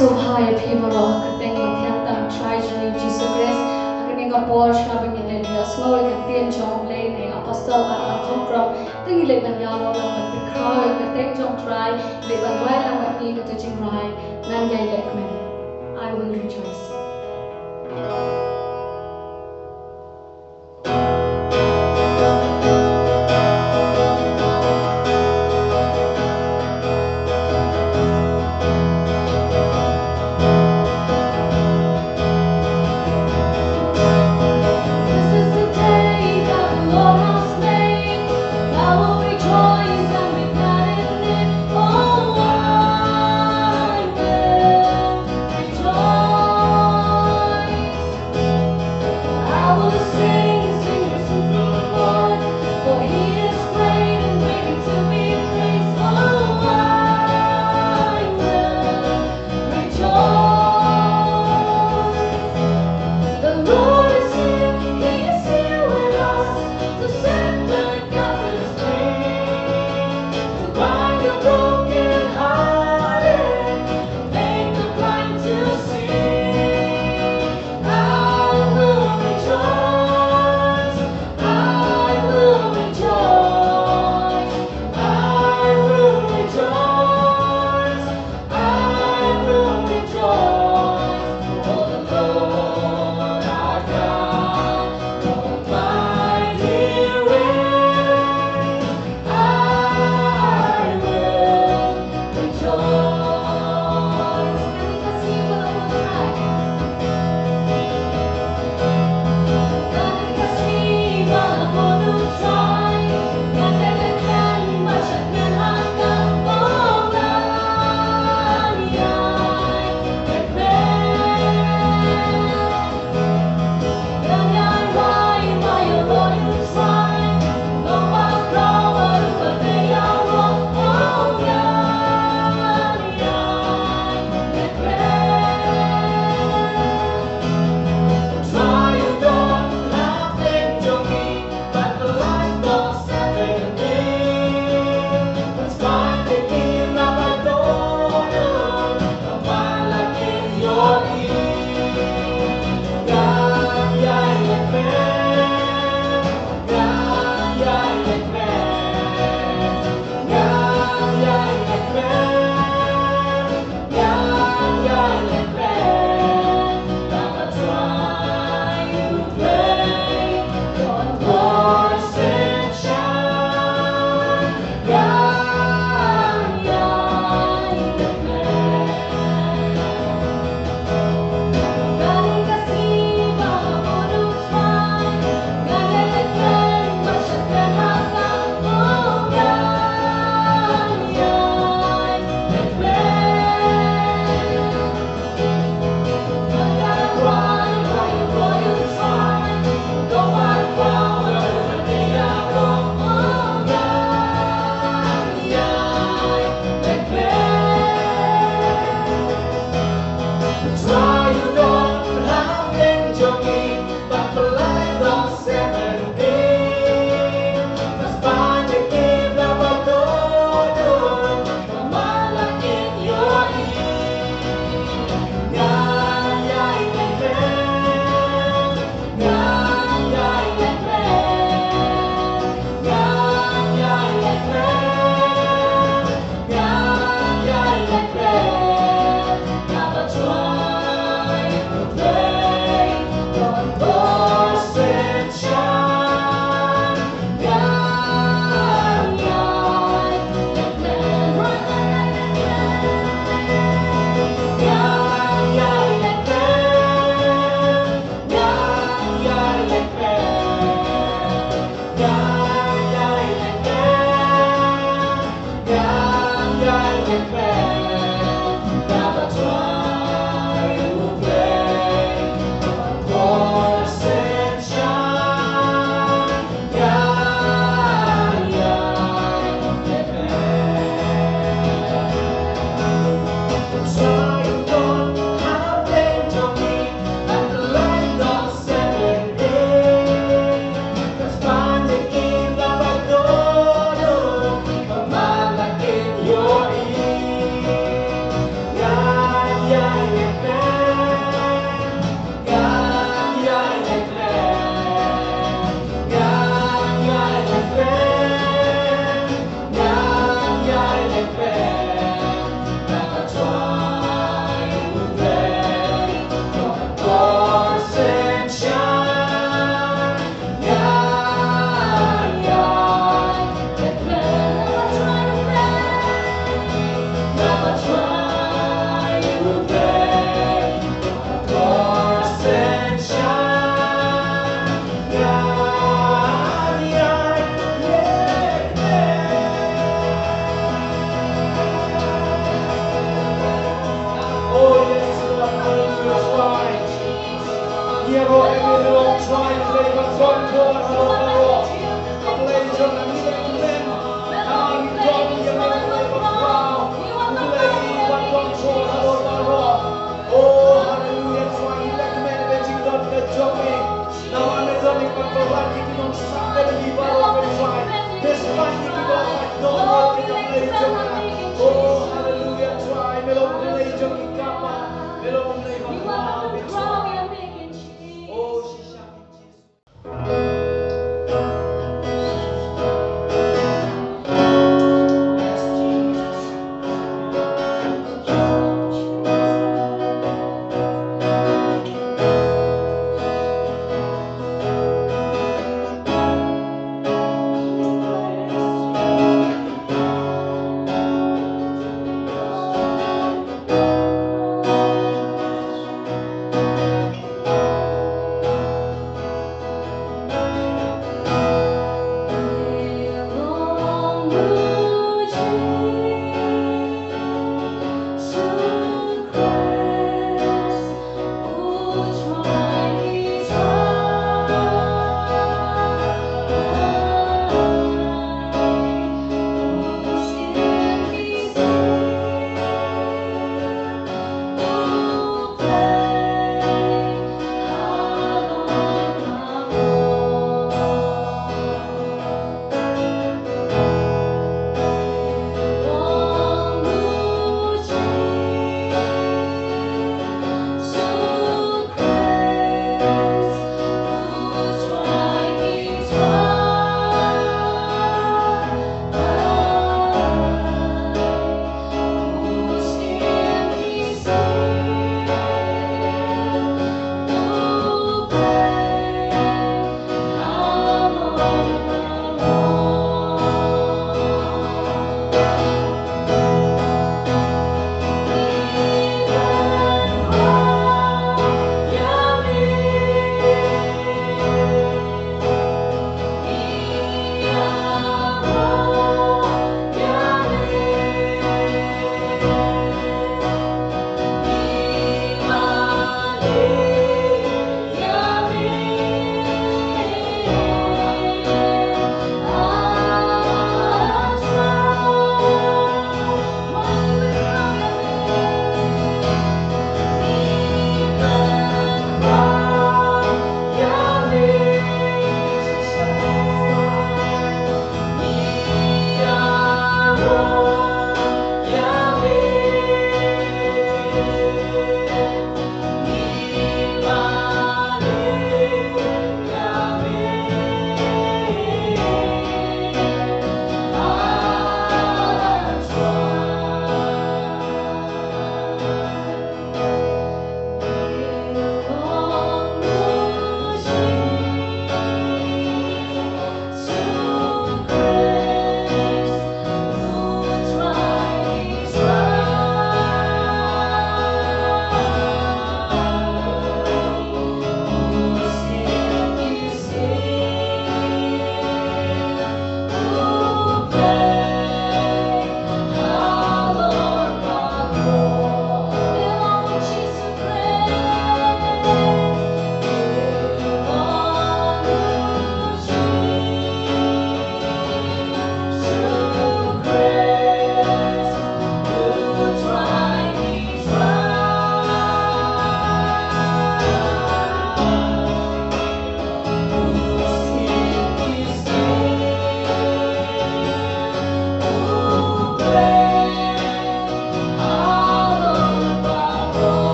so high people rock thing with them treasury Jesus Christ ang nga Paul sabi niya nila small ka tin chong play ni apostle R R Khongkrom tang ilit ng yawo lang magkakaw ka take chong try liban why lang mati ka to ching right nan gay like me I will rejoice.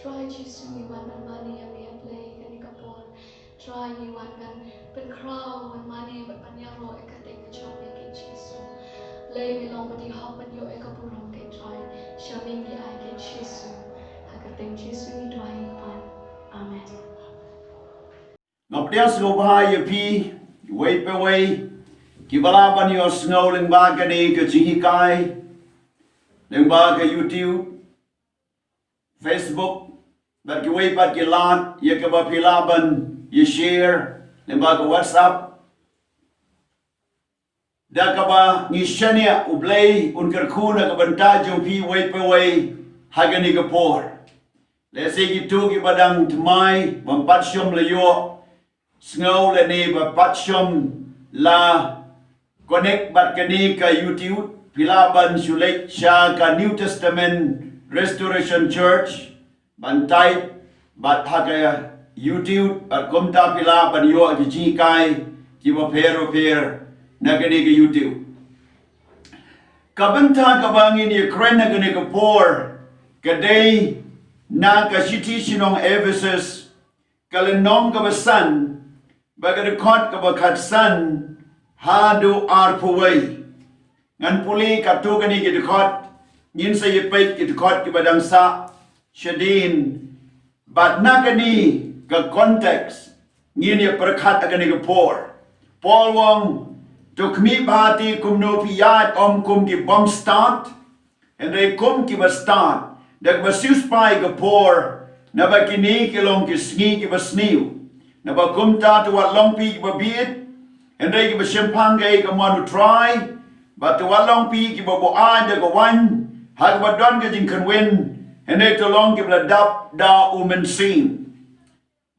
try Jesus ni wan man mani yang dia play kan ikapon try ni wan kan pen crown wan mani wan panyaro ekate kachop ke Jesus lay mi long pati hop pan yo ekapurong ke try shaming di ai ke Jesus hakating Jesus ni try pan amen Ngapdias go bahaya pi wait pe way kibalaban yo snow ling ba ka ni ka chihikai ling ba ka YouTube Facebook bat ki wait bat ki lat ye ka ba pilaban ye share ling ba ka WhatsApp da ka ba ni shania ublay unkar khuna ka banta jo pi wait pe way hagani ka por let's say ki tu ki badang tmai bam pat shom le yo snow le ni ba patshom la connect bat kani ka YouTube pilaban sulek sha ka New Testament Restoration Church bantai bat haga YouTube at komta pilaban yo ji kai ki ba per na kani ka YouTube kabanta ka bangin ye kren na kani ka por kadai na ka city sinong Ephesus kalenong ka basan baga kot ka bakat san hadu arpuway ngan puli katu kani ki kot ngin sa yepait ki kot ki badang sa shadin but na kani ka context ngin ye perkhat kani ka por Paul wong to kmi bhati kumno piyat om kum ki bom start and they kum ki ba start dak basus pai ka por na ba kini ki long ki sngi ki ba sniew na ba kumta to wat long pi ba bit and they give a champagne ga mo to try but to wat long pi ki ba bo a de go wan ha ba don ga jing kan win and they to long ki ba dap da umen sin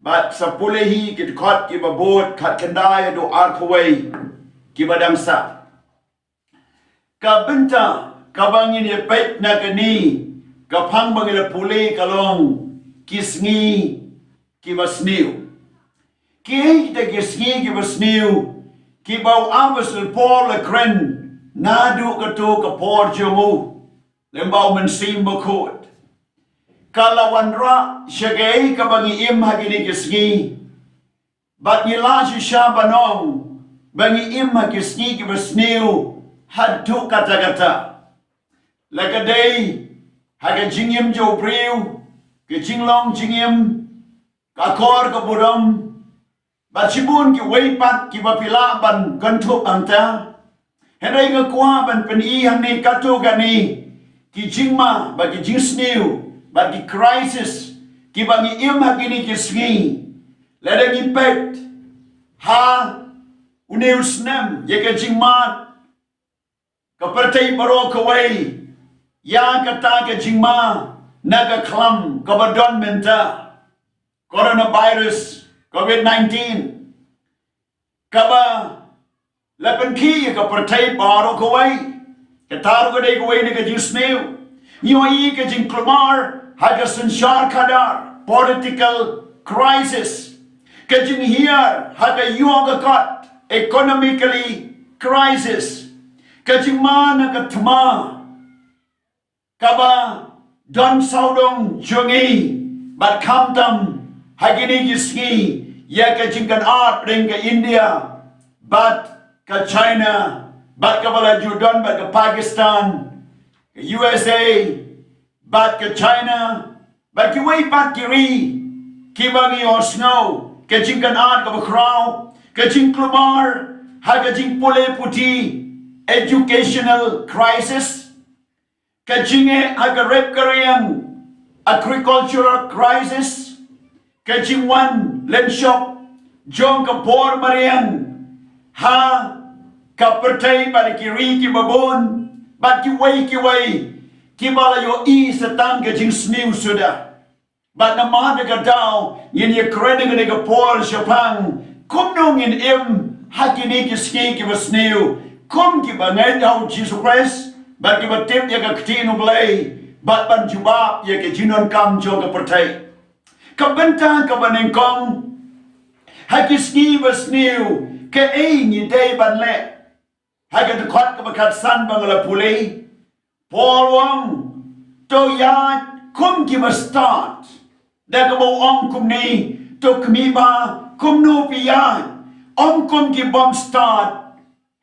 but sa pule hi ki khot ki ba bot khat kandai do arpway ki ba dang sa ka benta ka bangin ye pet na kani ka phang bangila pule ka long kisngi ki ba sniew ki de kisngi ki ba sniew ki bau apostle Paul le kren nadu ka to ka por jomu lembau men sim bokot kalawan ra shagei ka bangi im hagini kisngi bat ni la sha banong bangi im kisngi ki ba sniew had to kata kata like a day haga jingim jo priu ke jinglong jingim ka kor ka buram Bachibun ki weipat ki bapila ban gantuk anta. Henry nga kuha ban penihan ni katu gani ki jingma bagi jing sniew bagi crisis ki bangi im hakini ki sngi. Lada ki pet ha uniw snem ye ka jingma ka pertai baro kawai ya kata ka jingma naga klam ka badon menta coronavirus COVID-19 kaba lapan ki ka pertai baro kawai ka taru ka dai kawai ni ka jing sniew yo yi ka jing klamar haga sanshar kadar political crisis ka jing here haga yoga kat economically crisis ka jing mana ka tama kaba don saudong jungi bat kamtam hagini gisgi ya ka jingkan art ring ka India bat ka China bat ka bala Jordan bat ka Pakistan ka USA bat ka China bat ki way bat ki ri ki bangi or snow ka jingkan art ka bakraw ka jing klumar ha ka jing pule puti educational crisis ka jinge ha ka rep karyang agricultural crisis Kajing wan len shop jong kapor marian ha kapertai pada kiri ki babon bat ki way ki bala yo i setang kajing sniew sudah bat nama de gadau yin ye kreding de kapor shopang kum nong in im hakini ki ski ki sniew kum ki bangai dau Jesus Christ bat ki batip ya ka ktinu blay bat ban jubab ya ke jinon kam jong kapertai kabenta kabanengkong hakiski basniu ke ni day banle haga khot ka bakat san bangala pulei Paul wong to ya kum ki start และก็บอกคุมนี้ตัวขมีบาคุมนูปิยานคุมกีบอมสตาร์ท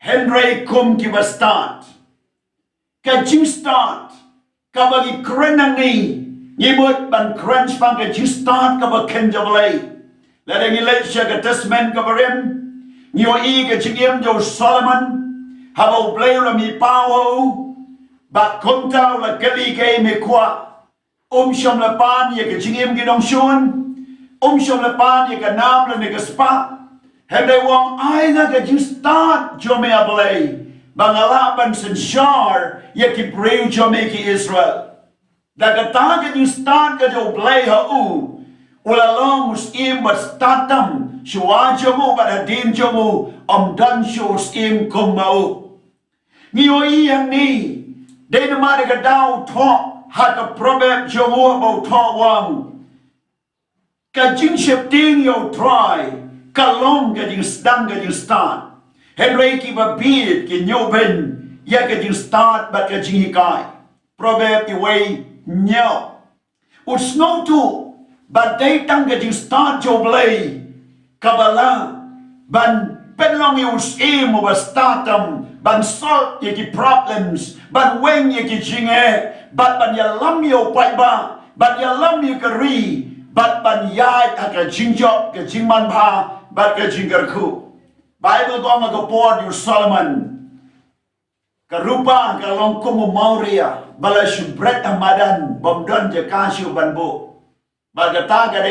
เฮนรี่คุมกีบสตาร์ทกะจิงสตาร์ทกะบากิเครนังนี้ยี่บุตรบันครันช์ฟังกะจิงสตาร์ทกะบาเคนจับเลยและได้ยินเลยเชื่อกะเทสเมนกะบาเรมยี่ว่าอีกะจิงเอ็มโจโซโลมอนฮาบเอาเปลวละมีพาวบัดคนเจ้าละกะลีเกย์ไม่ขวาชมละปานยากะจิงเอ็มกินองชวนชมละปานยากะน้ำละเนกสปาเห็นได้ว่าไอ้น่ะกะจิงสตาร์ทจอมเอาเปลยบางอาลาบันสันชาร์ยากิเปรียวจอมกิอิสราเอลแต่กะตากะจิงสตาร์ทกะจะเปลยฮะอุลาลองมุสอิมบัดสตาร์ตัมชัวจมูบัดฮดินจมูดันชัวสอิมคุมมางี้ว่าอีอย่างนี้ได้นมาได้กะดาวทอหากพระเบบจมูกเอาทอวังกะจิงเชปติ้งยาวทรายกะลงกะจิงสตังกะจิงสตาร์ทเฮนรี่กิบะบีดกินโยเบนยากะจิงสตาร์ทบัดกะจิงฮิกายพระเบบอีเวยเนียวอุดสโนตูบัดได้ตั้งกะจิงสตาร์ทโจเบลยกะบาลาบันเป็นลองยูสเอมบัดสตาร์ตัมบันซอลยากิ problems บันเวงยากิจิงเอบันยาลัมยูไปบ้าบันยาลัมยูกะรีบันยายกะจิงจอกกะจิงมันพาบัดกะจิงกะคูไบเบิลก็มากะปอดอยู่โซโลมอนกะรูปากะลองคุมมาเรียบาลาชุบเรตอมาดันบอมดอนจะกาชิวบันโบบากะตากะเด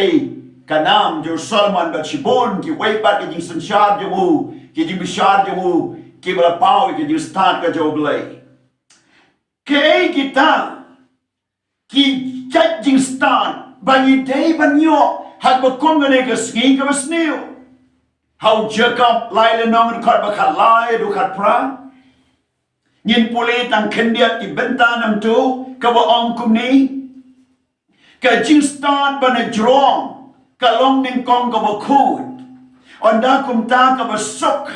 กะนามอยู่โซโลมอนบัดชิบอนกิไว้บัดกะจิงสัญชาติจมูกิจิงบิชาร์จมูกิบลาพาวกิจิงสตาร์ทกะโจเบลยเคkita ki judging start bagi day banyo hak bakom gane ke sgi ke sniew how Jacob lai le nong khat ba khat lai du khat pra nhìn puli tang khendiat ki benta nam tu ka ba ong kum ni ka jing start ban a drong ka long ning kong ka ba khut on da kum ta ka ba sok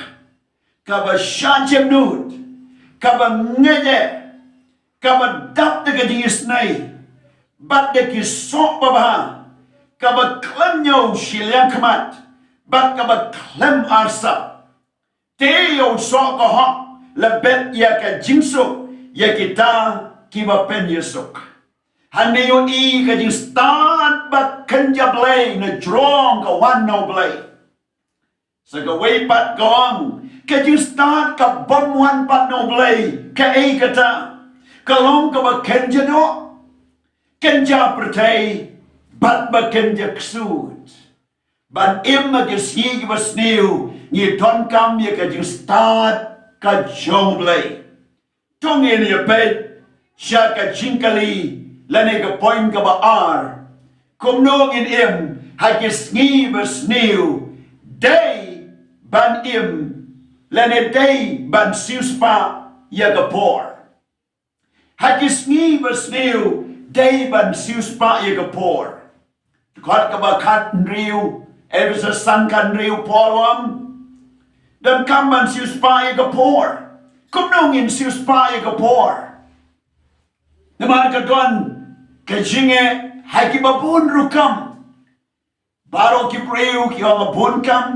ka ba shan jem nut ka ba ngeye kaba dap de ke dingis nai bat de ki sok baba kaba klem yo shiliang khamat bat kaba klem arsa te yo sok ko ha la bet ya ka jingsuk ya kita kiba pen yesuk hande yo i ka jing start bat kanja blay na drong ka wan no blay sa ka way pat gong ka jing start ka bom wan pat no blay ka ei kata kalong ka ba kenja do kenja pertai bat ba kenja ksut ban im ma ke si ba sniew ni ton kam ye ka jing start ka jong blay tong ye ni pe sha ka jinkali la ne ka point ka ba ar kum nong in im ha ke sngi ba sniew day ban im la ne day ban siu spa ya ka por Hagis ngi bersnew day ban siu spa ye ka por. Khat ka ba khat riu ever san kan riu polom. Dan kam ban siu spa ye ka por. Kum nong in siu spa ye ka por. Naman ka don ka jinge hagi ba bun rukam. Baro ki priu ki on bun kam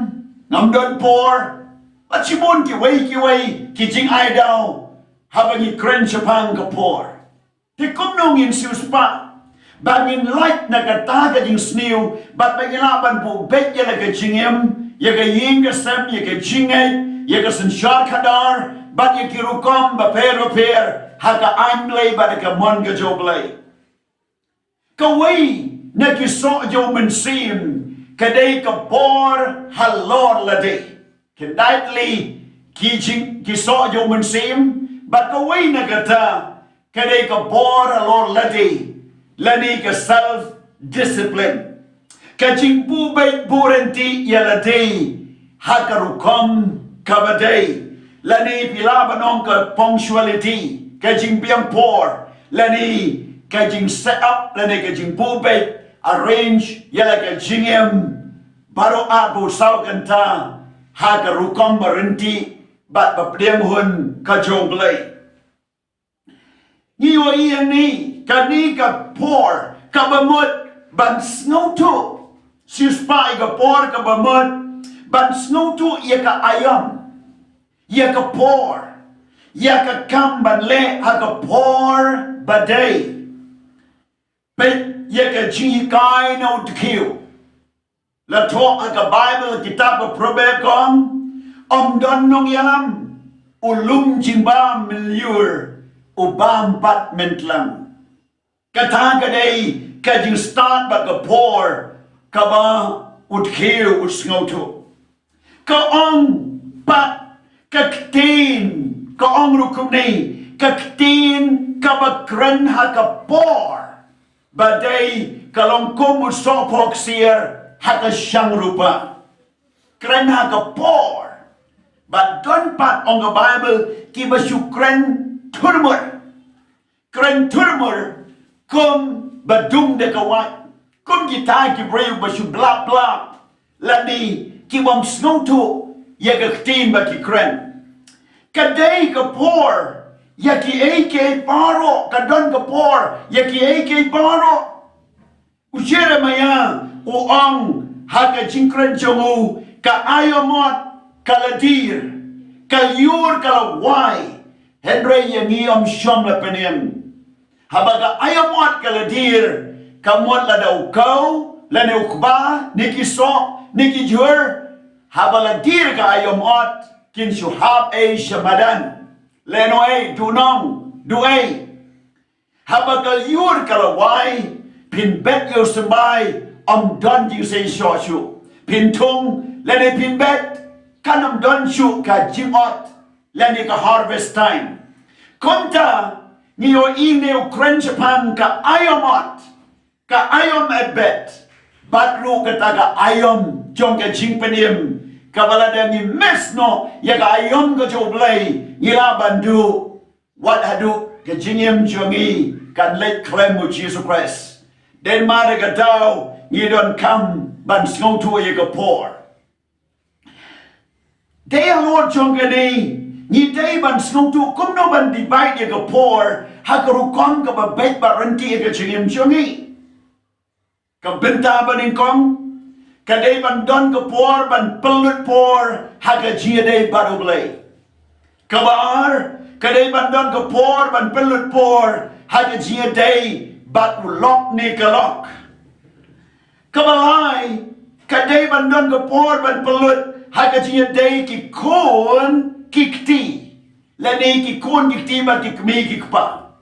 ngam don por. But si bun ki wei ki jing ai dao. Habang ikren Japan kapor. Ti kumnong in siu spa. Bangin light na kataga jing sniew. Bat bagilaban po bet ya na ka jingem. Ya ka ying ka sem ya ka jingay. Ya ka sanshar kadar. Bat ya kirukom ba pero per. Haka anglay ba na ka mon ka joblay. Kaway na kiso jo mensim. Kaday ka por halor lade. Kendagli kiso jo mensim. But the way na kata kadai ka bor alor lani ka self discipline ka jingpu bai burenti ya ladi hakarukom kabadai lani pilabanong ka punctuality ka jingpiang por lani ka jing set up lani ka jingpu bai arrange ya ka jingem baru abu saw kanta hakarukom barenti bat bapdiam hun ka jong blay ni wa iyan ni ka por ka bamut ban snow tu si spa ga por ka bamot ban snow tu ia ka ayam ia ka por ia ka kam ban le ha ka por badai bet ia ka ji kai no tkiu la to ka bible kitab proverb kom don nong yalam ulum jimba milyur ubam pat mentlang kata ka dei ka jing start ba ka por ka ba utkiu usngotu ka pat ka ktin ka rukum ni ka ktin ka ba kren ha ka por badai kalong kumut sopok sier haka siyang rupa. Kren haka por. But don't pat on the Bible, kiba siya kren turmur. Kren turmur, kum badung de kawat. Kum kita kibreu ba siya bla bla. Lani, kibam snowtu, yaga ktin ba ki kren. Kaday ka por, yaki ake paro, kadon ka por, yaki ake paro. Ujere maya, uang haka jingkren jongu ka ayomot kaladir kalyur kalawai henry yangi syom la penem habaga ayomot kaladir kamot la dau kau la neukba niki so niki jur habaladir ka ayomot kin syuhab syamadan leno dunong duai habaga yur kalawai pin bet yo sembai don you say shoshu pin tung lene pin bet kanam don shu ka jimot lene ka harvest time konta ni o ine ukren japan ka ayom at bet batru kata ayom jong ka jingpenim ka balada ni mesno ya ka ayom ka joblay nila bandu what hadu ka jingim jongi kan let claim with Jesus Christ then mara ka daw you don't come ban snow to a por. They are Lord Jongani, ni day ban snow to come no ban divide a por, hakaru kong ka ba bet baranti a chingim jongi. Ka benta ban in kong, ka day ban don ka por ban pelut por, hakaji a day barublay. Kabar, ka day ban don ka por ban pelut por, hakaji a day bat lock ni ka lock. Kabalai, kadai bandon ke por ban pelut, hakajinya day ki kon kikti, lani ki kon kikti ba ki kmi ki kpa.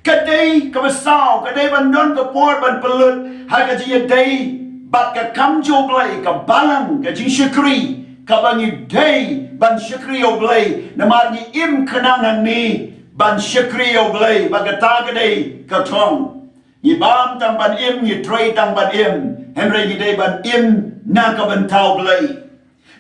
Kadai kabasau, kadai bandon ke por ban pelut, hakajinya day bat ka kam jo blay ka balang ka jing syukri, kabangi day ban syukri o blay, namarni im kenangan ni ban syukri o blay, bagata kadai ka tong. Ni bam tang ban im, ni tray tang ban im. Henry ni day ban im na ka ban tau blay.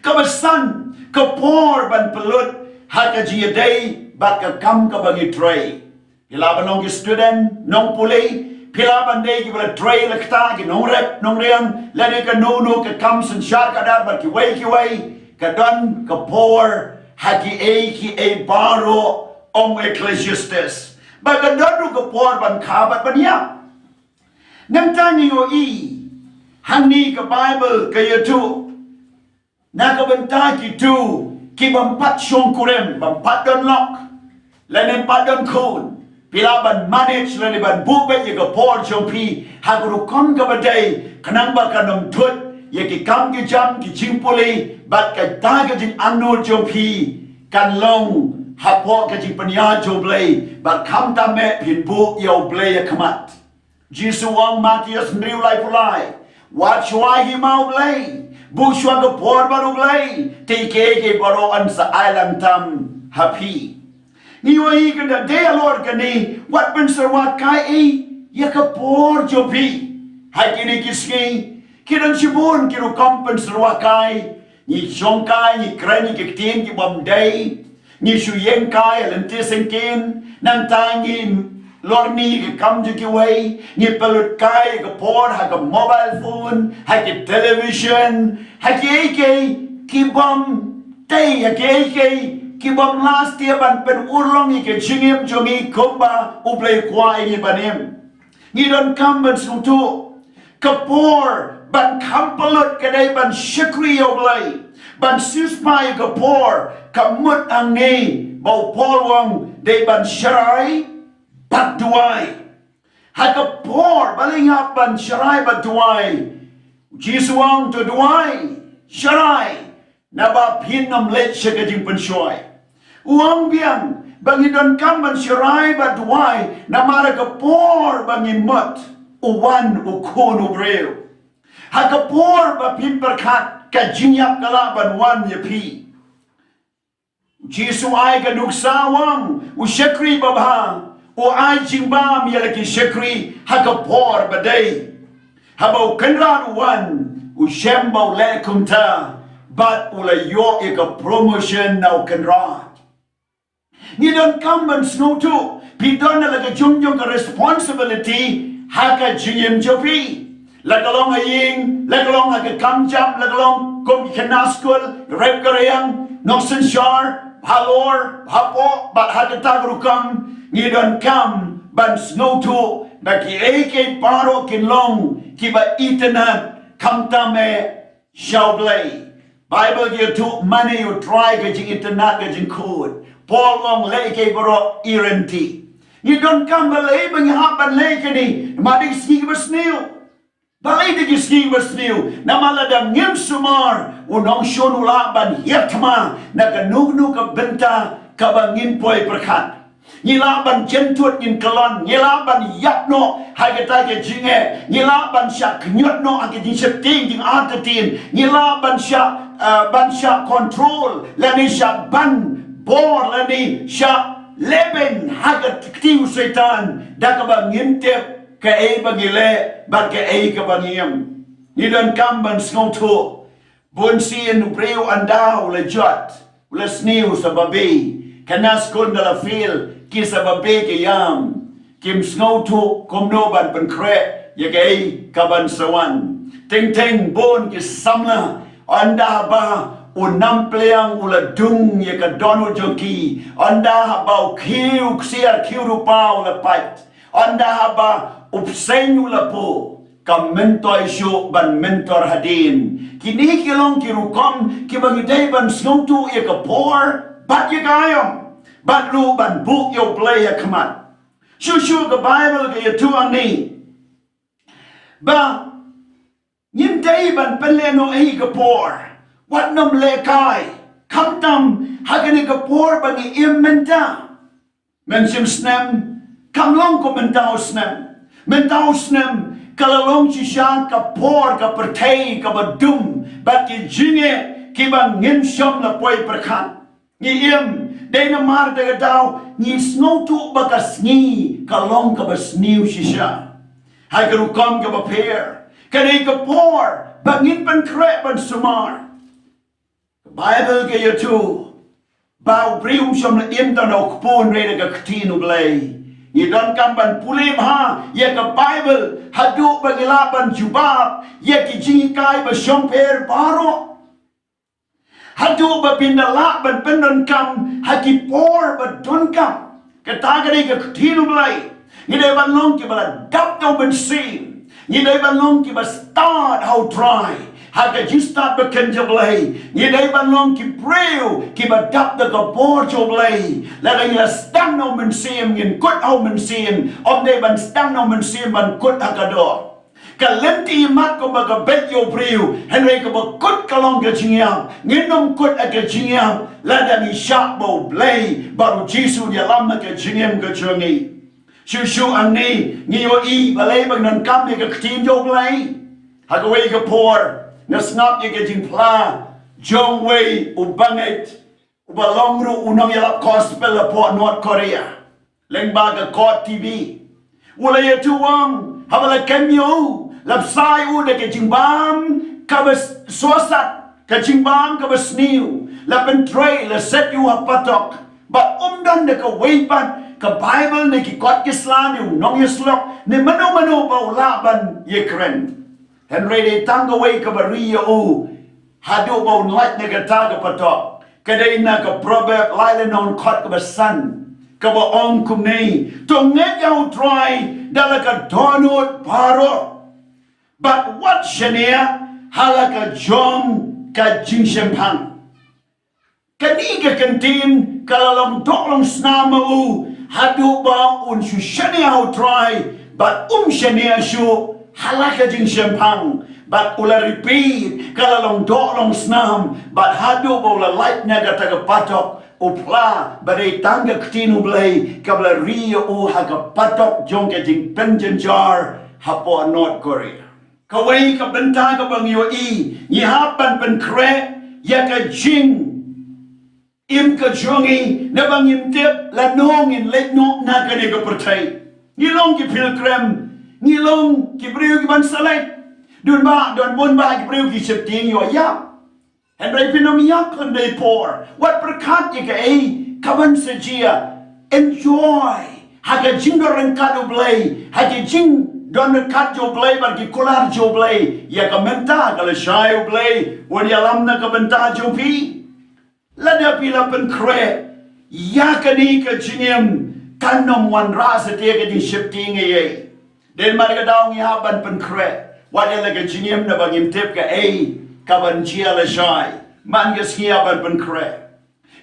Ka basan ka por ban pelut haka ji day bat ka kam ka ban ni tray. Pila ban nong student nong pulay pila ban day ki ban tray la kta ki nong rep nong riang la ni ka no ka kam san shar ka dar ban ki way ka don ka por haki a baro ong ecclesiastes. Ba ka don ka por ban kabat ban ya. Nang tani yo hani ka Bible kaya tu nakabenta ki tu ki bampat syong kurem bampat don lok lain empat don kun pila ban manage lain ban bubet ye ka por syong pi haguru kon ka badai kanang ba kanong tut ye ki kam ki jam ki chimpuli bat ka ta ka jing anul syong pi kan long hapo ka jing panya jo blay bat kam ta me pin bu yo blay ya kamat Jisu wang Matias New Life Pulai. Wat shua hi mau blay. Bu shua ke por baru blay. Tike ke baro an sa alam tam happy. Ni wahi kena dia Lord kani. Wat ben serwat kai ya ke por jopi. Hai kini kisngi. Kiran shibun kiru kampen serwat kai. Ni shongkai ni kren ni kektin ki bom day. Ni shuyeng kai lentisengkin. Nang tangin Lord ni ke kam je ki way ni pelut kai ke por ha ke mobile phone ha ke television ha ki bom tay ha ki bom last year ban pen urlong ni ke jingim jongi komba uplay kwai ni banem ni don kam ban sutu kapor ban kampalut kadai ban syakri oblay ban suspai kapor kamut angi bau polwang de ban syarai bat duai hakapor balingap ban syarai bat duai jisuang to duai syarai naba pinam let syakajing pensyoy uang biang bangidon kamban syarai bat duai namara kapor bangimut uwan ukun ubreu hakapor ba pimperkat kajinyak kalaban wan yapi Jisu ay kanugsawang usyakri babha o ay jingbam yalaki syakri hakapor baday habaw kanran wan usyembaw lekumta bat ulayo ika promotion na kanran Nidon kamban snow to pidon na laga jungjong ka responsibility haka jingim jopi lagalong aying lagalong haka kamjam lagalong kum kanaskul rep karayang noksen shar halor hapo bat haka tagrukam nidon kam ban snow to baki ake paro kinlong kiba itanan kamtame shawblay Bible you took money you try ka jing itanat ka jing kud Paul long leke baro irenti. You don't come believe when you happen leke ni. Madi ski was new. Believe you ski was new. Namala da ngim sumar. Unong shon ulaban yatma. Naganugnu ka benta kabangin poy perkat. Ngilaban jentut ngin kalon. Ngilaban yapno. Hagata ke jinge. Ngilaban syak nyotno ake jing septing jing atatin. Ngilaban syak ban syak control. Lani syak ban. Bor lani sya leben hagat tiu setan dakaba ngintep ka e bagile bat ka e ka bangiem nidan kamban sngoto bonsin breu andau le jot le sniew sa babi kanas kon dala fil ki sa babi ke yam kim sngoto komno ban ban kre ya ka e ka ban sawan ting ting bon ki samla anda ba unam pleang ula dung ye ka dono joki anda habau kiu ksiar kiu rupa ula pait anda haba upsen ula po kam mentor syo ban mentor hadin kini kilong kirukom kibangidai ban snongtu ye ka por bat ye gayom bat lu ban book yo play ya kamat shu ka bible ka ye tuang ni ba nyimdai ban peleno e ka por Wat nam lekai, kamtam hagani kapor bagi imenta. Mensim snem, kamlong ko mentau snem, kalalong sisya kapor ka pertay ka badum, bagi jinge kibang ngimsyam la poy perkat. Ni day na mar daga daw, ni snotu baka sngi, kalong ka ba sniew sisya. Hagarukam ka ba pair, kanay kapor, bangin pan kre ban sumar. Bible ke tu bau prium som na imtan ok pun reda ka ktinu blay ni don kamban pulim ha ye ka Bible hadu bagilaban jubab ye ki jingai ba somper baro hadu ba pindala ban pendon kam haki por ba don kam katagari ka ktinu blay ni de ban long ki bala dap no ben sin ni de ban long ki ba start how try Haga jistat bekerja belai. Ni dai banlong ki preu ki badap da ka borjo belai. Laga ila stang no mensim ngin kut au mensim. Om dai ban stang no mensim ban kut hakado. Kalenti mat ko baga bet yo preu. Henry ko ba kut kalong ka jingyam. Nginom kut aga jingyam. Lada ni syak bo belai. Baru jisu dia lama ka jingyam ka chungi. Shushu ang ni ngiyo i balay bag nan kam ni ka ktin yo belai. Hagaway ka por. Nasngap ye kajing pla jong wei ubangit ubalongru unang yalap gospel po North Korea lengba ka kot TV wala ye tuwang habala kamyo lapsai u de kajing bam kabas sosat kajing bam kabas sniew lapen tray la set you patok ba umdan de ka weipan ka Bible ne ki kot kislan yung nong yeslok ne mano ba ulaban ye kren Henry de tangaway ka bariya o hadu ba unlat na gataga patok kaday na ka proverb laila non kot ka basan ka ba ong kumnay to nget yaw try dala ka donut paro but what shania halaka jong ka jing shempang. Kani ka kantin kalalong doklong snamau hadu ba un shu shania ho try but shania shu halaka jing shempang. But ula repeat kalalong doklong snam but hadu ba ula light na gataga patok upla badai tangga ktinu blay kabla rio u haga patok jong ka jing penjen jar hapo North Korea. Kawai ka benta ka bang UAE nyihapan pen kre ya ka jing im ka jongi na bang imtip lanong in late no na ka ni ka pertai ngilong ki pilgrim ngilong ki briu ki bansalai dun bun ba ki briu ki septing yo ya and ray pinomiyak kan day por what berkat ya ka kaban sejia enjoy haga jing dorang kadu blay haga jing don kat jo blay bagi kular jo blay ya ka menta kala shay blay wan ya lamna ka benta jo pi lada pila pen kre ya ka ni ka jingem kanom wan rasa te ka di shifting ye den mar ka daw ya ban pen kre wa ya la ka jingem na bangim tep ka ka ban chia la shay man ka skia ban pen kre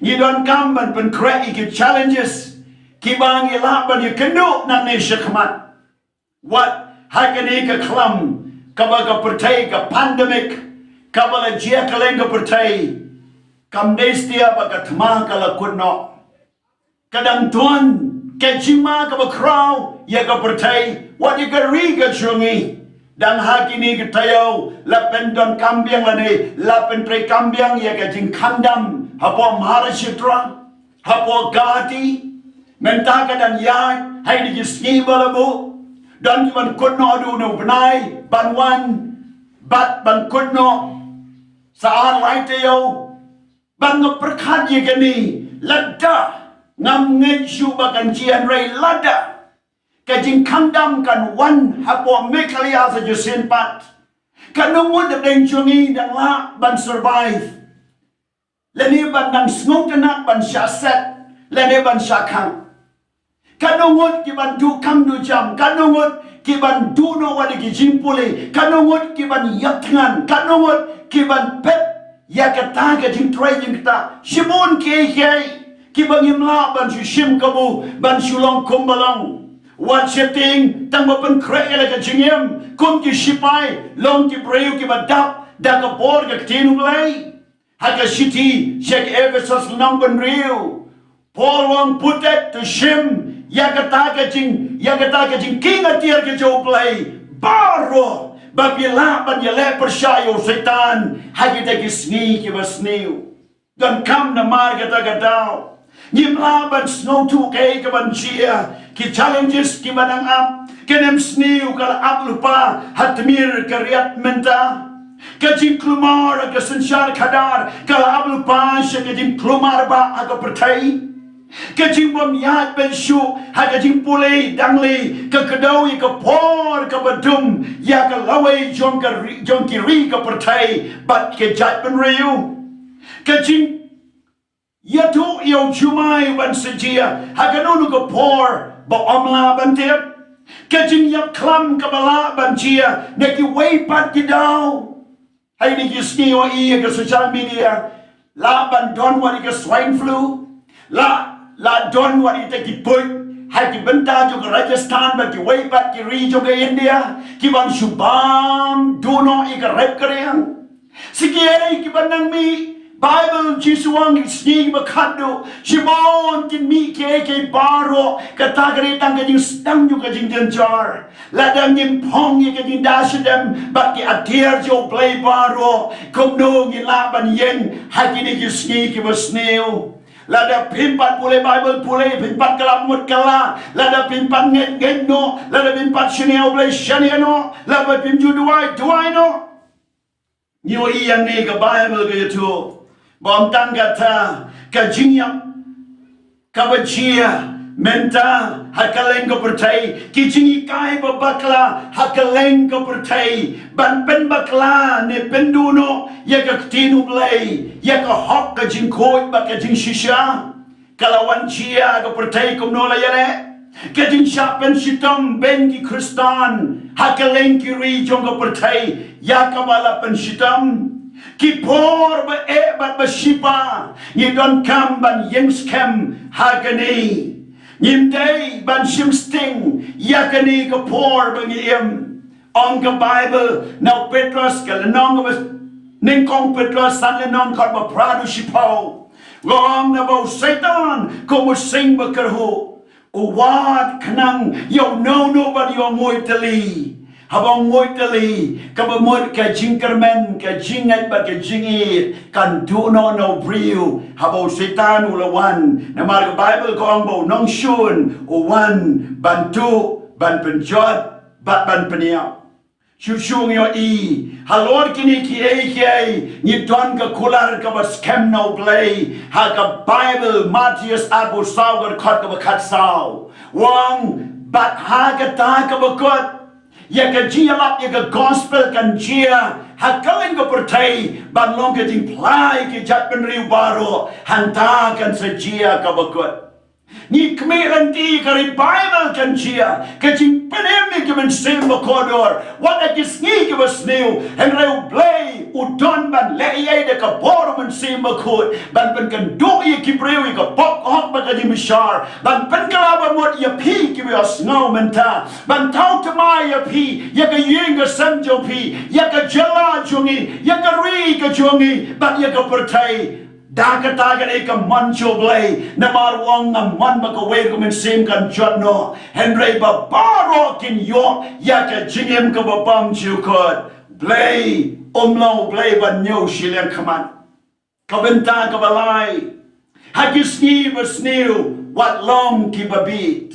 ni don kam ban pen kre ki challenges ki bang ya la ban ya kendo na ne shikmat. What hakani ka klam kabaga pertai ka pandemic kabala jia kalenga pertai kamdestia baga thma kala kunno kadang tuan kejima ka bakraw ya ka pertai what you ka ri ka chungi dan hakini ka tayo lapen don kambiang lane lapen tre kambiang ya ka jing kandam hapo maharashitra hapo gati menta ka dan ya hai di ski balabu dan ban kunno adu no benai ban wan bat ban kunno saar laite yo ban no perkhat ye gani lada ngam ngeju bakan jian rai lada kajing kandam kan wan hapo mekalia sa jusin pat kanung de deng chungi dang la ban survive leni ban dang snong tenak ban syaset leni ban syakang kanungut ki ban du kam du jam kanungut ki ban du no wadi ki jimpule kanungut ki ban yakngan kanungut ki ban pet ya kata ka jing try jing ta shibun ke ki ban imla ban shu shim kabu ban shulong kumbalong wat shifting tang ba pen kre la ka jingem kum ki shipai long ki breu ki ban dap da ka bor ka tinu lay ha ka shiti shek eversos nang ban riu Paul wang put that to shim Yakata ka jing king atir ke jo play baro babila ban yele pershayo setan hagita ki sni ki sniew dan kam na mar gata gadao nyimla ban snow tu ke ban chia ki challenges ki banang up kenem sniew kala ablupa hatmir karyat menta kajing klumar ka sanshar khadar kala ablupa shakajing klumar ba aga pertai kajing bom yat ben shu ha kajing pulei dangli ka kadau ka por ka badum ya ka lawai jong ki ri ka pertai bat ke jat ben riu kajing ya tu yo chumai ban sejia ha kanunu ka por ba omla ban tep kajing yap klam ka bala ban chia ne ki wei pat ki dau hai ni ki sniew ka social media la ban don wari ka swine flu la don wari te ki put hai ki benta jo ka Rajasthan ba ki wei pat ki ri jo ka India ki ban shubam duno i ka rep kareang sikiere ki banang mi Bible jisuang sni ba khadu shibon kin mi ke baro kata kare tang ka jing stang jo ka jing den jar la dang nim pong ye ka jing dashadam ba ki atir jo play baro kom no ngi la ban yen hai ki ni ki sni ki ba sniew lada pimpat pule Bible pule pimpat kalap mut kala lada pimpat nget no lada pimpat sheneo play sheneo lada pimju duai no nyo iyang ni ka Bible ka yutu bom tanggata ka jingyap ka bajia menta hakaleng ko pertai ki jingi kai babakla hakaleng ko pertai ban pen bakla ne penduno ya ka tinu play ya ka hok ka jing koi ba ka jing shisha kalawan chia ka pertai kum no la yare Kadin siapen sitam ben ki Kristan hakaleng kiri jong ka pertai yakabala pen sitam ki por ba e ba shipa ni don kam ban yengs kem hakani nim day ban shim sting yakani ka por ba ni on ka Bible now Petrus ka lenong ba ning kong Petrus san lenon ka ba prado shipo long na ba Satan ko mo sing ba karho Uwad kanang yo no nobody yo moitali habang moitali kabamot ka jingkermen ka jingat ba ka jingit kan duno no briu habang setan ulawan na marga Bible ko ang bo nong shun uwan bantu ban penjot bat ban peniap Shusung yo halor kini ni don ka kular ka ba scam no play ha ka Bible Matthias abu saw ka khat ka ba khat saw wang bat ha ka ta ka ba kot ya ka jia lap ya ka gospel kan jia ha kaleng ka pertai ban long ka jing plai ki jat pen riu baro hanta kan sa jia ka ba kot ni kmeran ti kari Bible kan chia ka jing penem ki men sem kodor what a sniew ki was sniew en reu play udon ban le ye de ka bor men sem kod ban pen kan do ye ki breu ka pok hok ba ka di mishar ban pen ka ba mot ye pi ki ba snow men ta ban tau to my ye pi ye ka yeng ka sam jo pi ye ka jala jungi ye ka ri ka jungi ban ye ka pertai Dagat ka mancho blay na marwang na man makaway ko men sim kan jot no Henry ba baro kin yo ya ka jingem ka ba bam chukot blay umlaw blay ba nyo shilian kaman kabenta ka balay hagisni ba sniew what long ki babit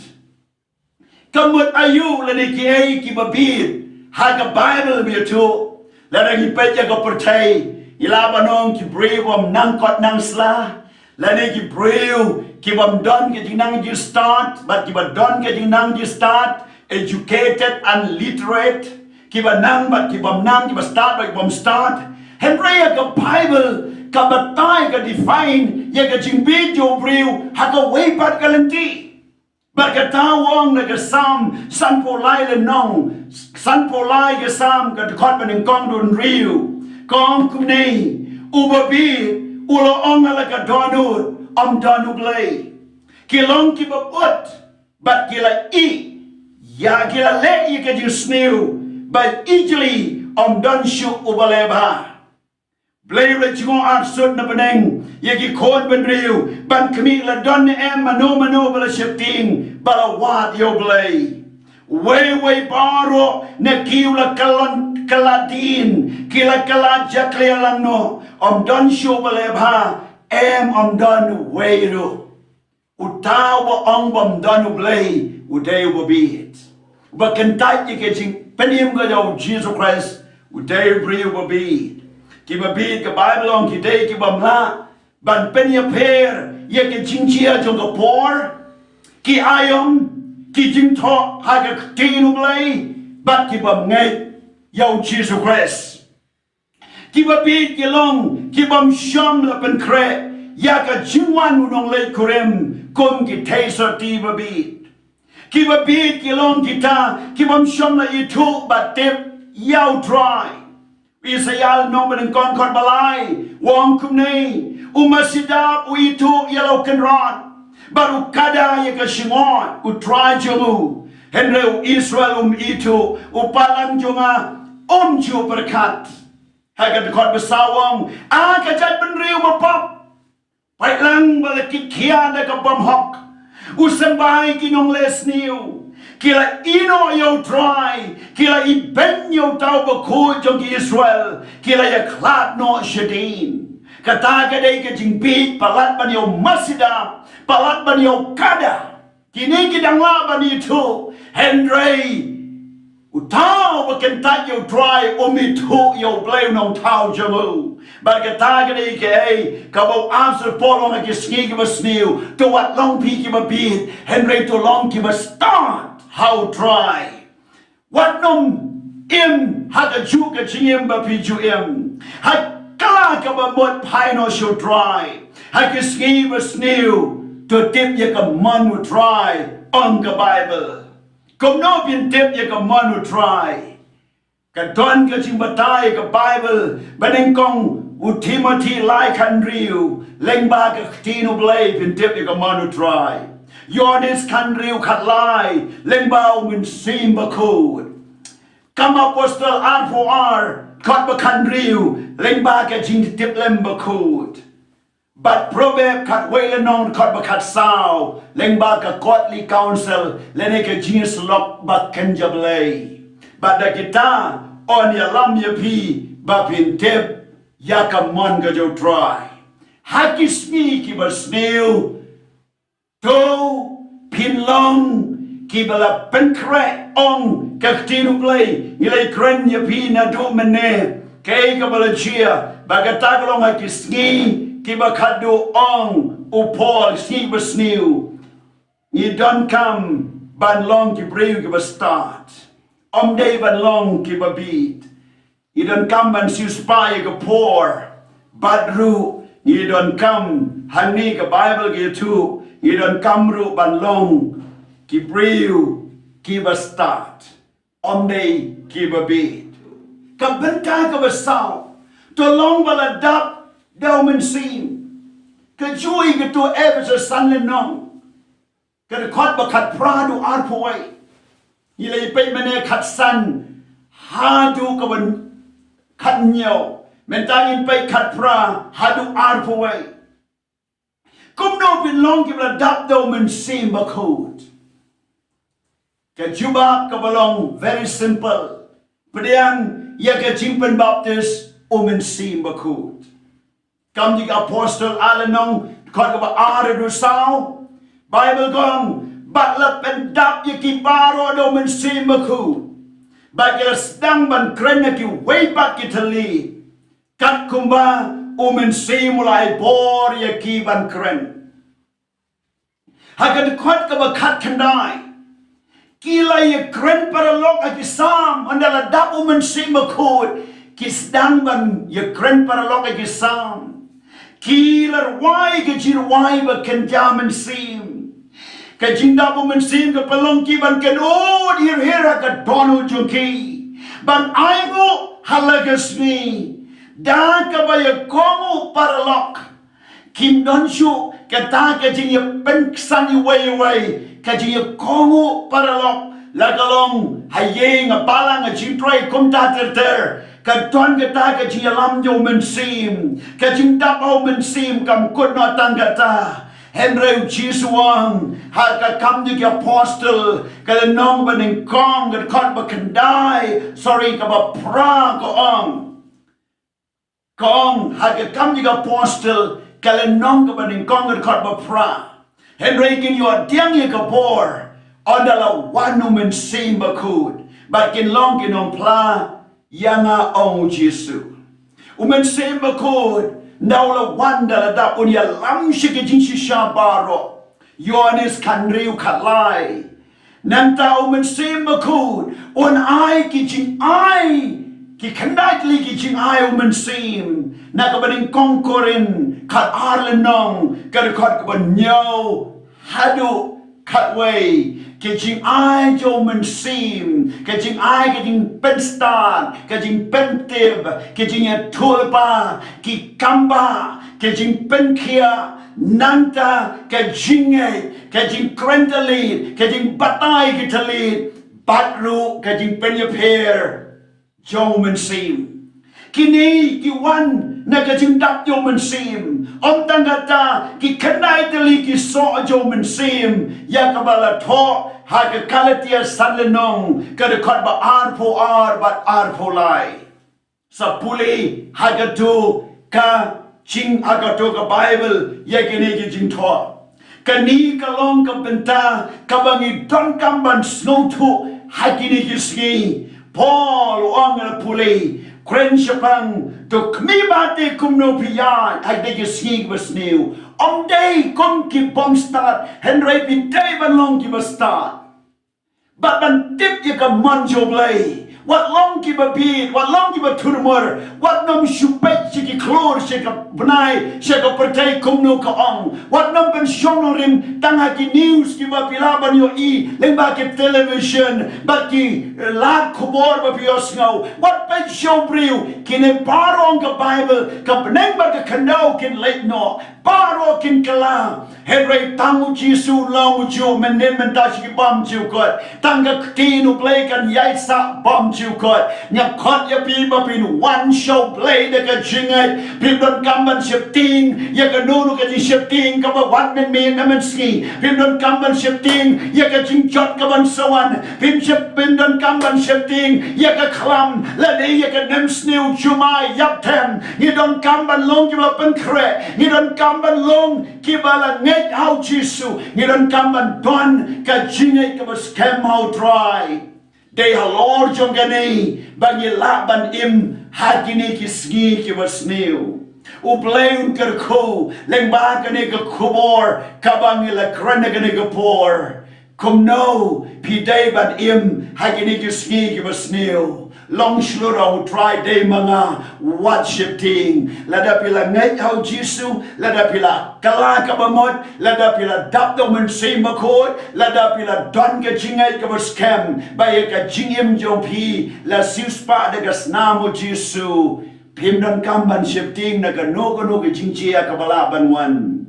kamut ayu lani ki ay ki babit haga Bible bi to lani petya ka pertai Ilabanong ki brave nang kot nang sla lani ki brave ki bam don ki jing nang ji start but ki ba don ki jing nang ji start educated and literate ki ba nang but ki bam nang ki ba start but ki bam start Henry ka Bible ka batay ka define ya ka jing video brave ha ka way pat ka lenti Bagatawang na kasam san polay le nong san polay kasam ka kot ba ning kong dun riu Kong kumnei ubabi ulo ong alaka donut donu blay kilong kibabut but kila ya kila le ka ju sniew but easily don shu ubaleba blay re chungo arsut na beneng yagi kon benriu ban kami la don mano bala shifting bala wat yo blay way baro na kiula kaladin kila kalajak lang no don shu baleba don wayro utawa ong bam don blay uday ubabit bakantat yikajing penim ga daw Jesus Christ uday bri ubabit kibabit ka Bible ong kiday kibamla ban penya per yikajing chia jong ka por ki ayom ki jing tho haga tinu blay bat ki bam ngai yau Jesus Christ ki babit ki long ki bam sham la pen kre ya ka jingwan unong lay kurem kom ki taser ti babit ki babit ki long kita ki bam sham la itu bat tip yau try Isayal no men kon kon balai wong kumnei umasidap u itu yellow kenron baru kada ya ka shimon u try jomu henreu Israel itu upalang jonga ju berkat haga dekot besawang kajat benriu mapap pailang balakit kia da ka bam hok usambai kinong lesniu kila ino yo try kila iben yo tau baku jong Israel kila ya klat no shadin kata kadai ka jingpit palat ban yo masida palat ban yo kada kini kidang laban itu Henry utau bakentat yo try omitu yo blame nong tau jamu bagata gani ke kabo answer polong ag sngi ki sniew to what long pi ki bit Henry to long ki start how try what nom im haga juga chingim ba pi ju im hakala ka ba mot pai no show try hag sngi sniew to tip ya ka man would try on the Bible. Come no bin tip ye ka manu try. Ka don ka ching batai ka Bible. Baneng kong u Timothy lai kan riu. Leng ba ka tinu blay bin tip ye ka manu try. Yonis kan riu kat lai. Leng ba u min sim ba kud. Kam apostle R for R. Kat ba kan riu. Leng ba ka ching tip lem ba kud. But proverb kat wele non kat ba kat sao. Leng ba ka godly counsel. Lene ka genius lok ba ken jablay. But da kita on ya lam ya pi ba pin tip ya ka mon ka jo try. Haki smi ki ba sniew. To pin long ki ba la pen kre ong ka tinu play. Ilay kren ya pi na do mene. Kay ka ba la chia. Ba ka taglong haki sni. Kiba kadu ong upol siba sniew. You don't come ban long ki brave kiba start. Day ban long kiba beat. You don't come ban siu spy ka poor. Badru you don't come hani ka Bible ki tu. You don't come ru ban long ki brave kiba start. Day kiba beat. Ka benta ka basaw. To long baladap daw man sim. Kajoy ka to ever sa sanlen nong. Kadakot ba kat prado arpaway. Ilay pay mane kat san. Hadu ka ban kat nyaw. Mentangin pay kat pra. Hadu arpaway. Kum no pinlong kibla dap daw man sim bakod. Kajuba kabalong very simple. Padiang yaga jimpan baptist umen sim bakod. Kam di apostle alanong kod ba are do sao Bible gong batla pendap ye ki baro do men simaku bagel sedang ban krena ki way back ki tali kat kumba umen simulai bor ye ki ban kren hagad kod ka ba kat kendai kila ye kren para lok aki sam andala dap umen simaku ki sedang ban ye kren para lok aki sam Kilar why kajir why ba kan jaman sim. Kajinda po man sim ka palong kiban kan o hira ka dono junki. Ban ay mo halagas ni. Da ka ba ya komo paralok. Kim don shu kata kajing ya penksan way. Kajing ya komo paralok. Lagalong hayeng a balang a chintray kumta ter. Kadon kata kajing alam yo men sim. Kajing dapaw men sim kam kut no tanggata. Henry Jisuang har ka kam di apostle kala nong baning kong kat kot ba kendai sorry ka ba pra ko ong kong har ka kam di apostle kala nong ka baning kong kat kot ba pra Henry kin yo diang ye ka bor ondala wanu men sim bakud but kin long kin on pla Yanga ong Jesu. Umen semba kod. Naula wanda la dap unya lam shike jinshi shabaro. Yonis kanriu katlai. Nanta umen semba kod. Un ai ki jing ai. Ki kandatli ki jing ai umen sem. Nakabaning kongkorin. Kat arlenong. Kadakot kaban nyaw. Hadu katway. Kajing ai jo men sim, kajing ai kajing penstan, kajing pentib, kajing ya tulpa, ki kamba, kajing penkia, nanta, kajing krendalit, kajing batai kitalit, batru, kajing penyaper, jo men sim. Kini kiwan na kajing dap jo men sim. Om tanggata ki kenai teli ki so jo men sim. Ya kabala tho ha ka kalatia sanlenong kada kot ba ar po ar bat ar po lai. Sa puli ha ka tu ka ching ha ka tu ka Bible ya kini ki jing tho. Kani kalong ka benta kabangi don kamban snow tu ha kini ki ski. Paul ong na puli. Kren Shapang to Kmibate Kumno Piyan, I think you ski was new. Day come ki bomb start, Henry Pin David long ki start. But ban tip you ka manjo blay, What long give a beat, what long give a turmur, what num shupet shiki clor shika bunai, shaka pertai kumno ka ong, what num ben shonorim, tangaki news give a pilaban yo lembaki television, baki lag kubor bapiosno, what ben show brew, kine parong ka Bible, ka penengbar ka kandau kin late no, paro kin kala, Henry tamu jisu long ju menen mentashi bom ju kot, tanga tinu play kan yai sa bom ju kot, nya kot ya pi ba pin one show play de ka jingai, pin don kamban shifting, ya ka nunu ka ji shifting ka ba one men naman ski, pin don kamban shifting, ya ka jing jot ka ban sawan, pin don kamban shifting, ya ka klam, la de ya ka nem sniew jumai yap tem, ni don kamban long ki ba pen kre, ni don kamban long ki ba la nget how jisu, ni don kamban don ka jingai ka ba scam how dry. They are Lord Jongani, bangi laban im hagini ki sngi ki ba sniew. Ubleun kerko, leng bagani ka kubor, kabangi la krenagani ka por. Kum no, pidei ban im hagini ki sngi ki ba sniew. Long slurau try day mga worship ting. Lada pila ngay how jisu, lada pila kala kabamot, lada pila dap do men say makot, lada pila don ka jingay ka scam, baya ka jingim jong pi, la siuspa de gasnamo jisu. Pimdan kamban shifting na ka no ka jingjia ka balaban wan.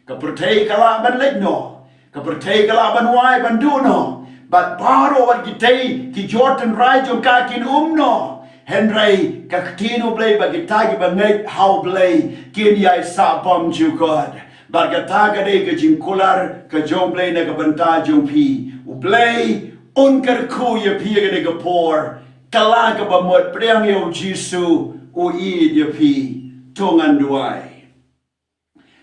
Ka pertay kalaban legno, ka pertay kalaban wai banduno. But paro wat kitay ki Jordan rai jong kakin umno. Henry kaktino blay bagitagi bangay how blay kin yai sa bom ju God. Bagataga de ka jingkular ka jong blay na kabanta jong pi. Ublay unkar ku ya pi ga de ka por. Kalaga bamot priang yo jisu uid ya pi tungan duai.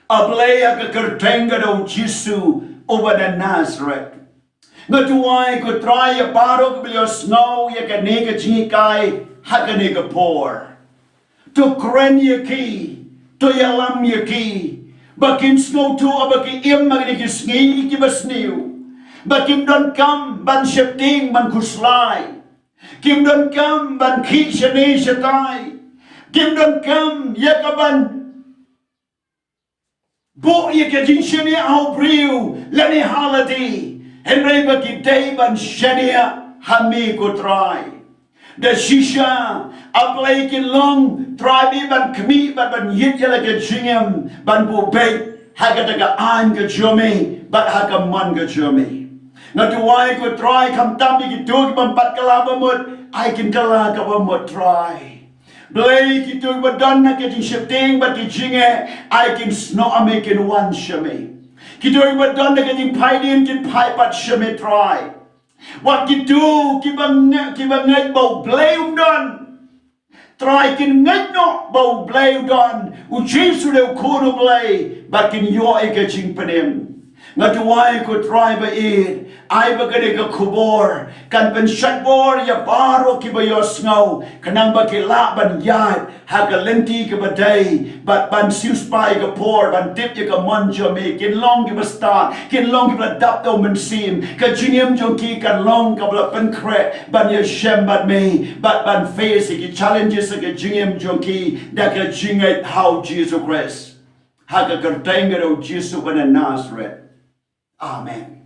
Ablay ka kertenga do jisu uba na Nazareth. Ngatuai ko try a paro ko bilyo snow ya ka nega jingai haka nega por. To kren ya ki, to yalam ya ki, bakin snow to abaki im magni sngi ki ba sniew. Bakim don kam ban shifting ban kuslai. Kim don kam ban ki shani shatai. Kim don kam ya ka ban bo ya ka jin shani au briu lani holiday. Henry bagi day ban shania hami ko try. The shisha aplay kin long try bi ban kmi ban yit yala ka jingam ban bu bait haga daga an ka jome bat haga man ka jome. Ngatuwai ko try kam tambi ki tug ban pat kalaba mot I can kala ka ba mot try. Blay ki tug ba don na ka jing shifting bat ki jinge I can snow amakin one shame. Kita iba don na kanyang paidin kin paipat shame try. What kitu kibang ngay bau blay don. Try kin ngay no bau blay don. Uchi sulew kuno blay but kin yo ika ching panim. Ngatuwai ko try ba it. Ay ba gani ka kubor. Kan ben syatbor ya baro kiba yos ngaw. Kanang ba kilaban yad. Haga lenti ka ba day. But ban siuspay ka por. Ban tip ya ka manjo me. Kinlong kiba sta. Kinlong kiba dap daw man sim. Ka jinyam jong ki kan long ka bala pan kre. Ban ya shem bat me. But ban face ki challenges ka jinyam jong ki. Da ka jingay how Jesus Christ. Haga kertenga daw Jesus ka na Nazareth. Amen.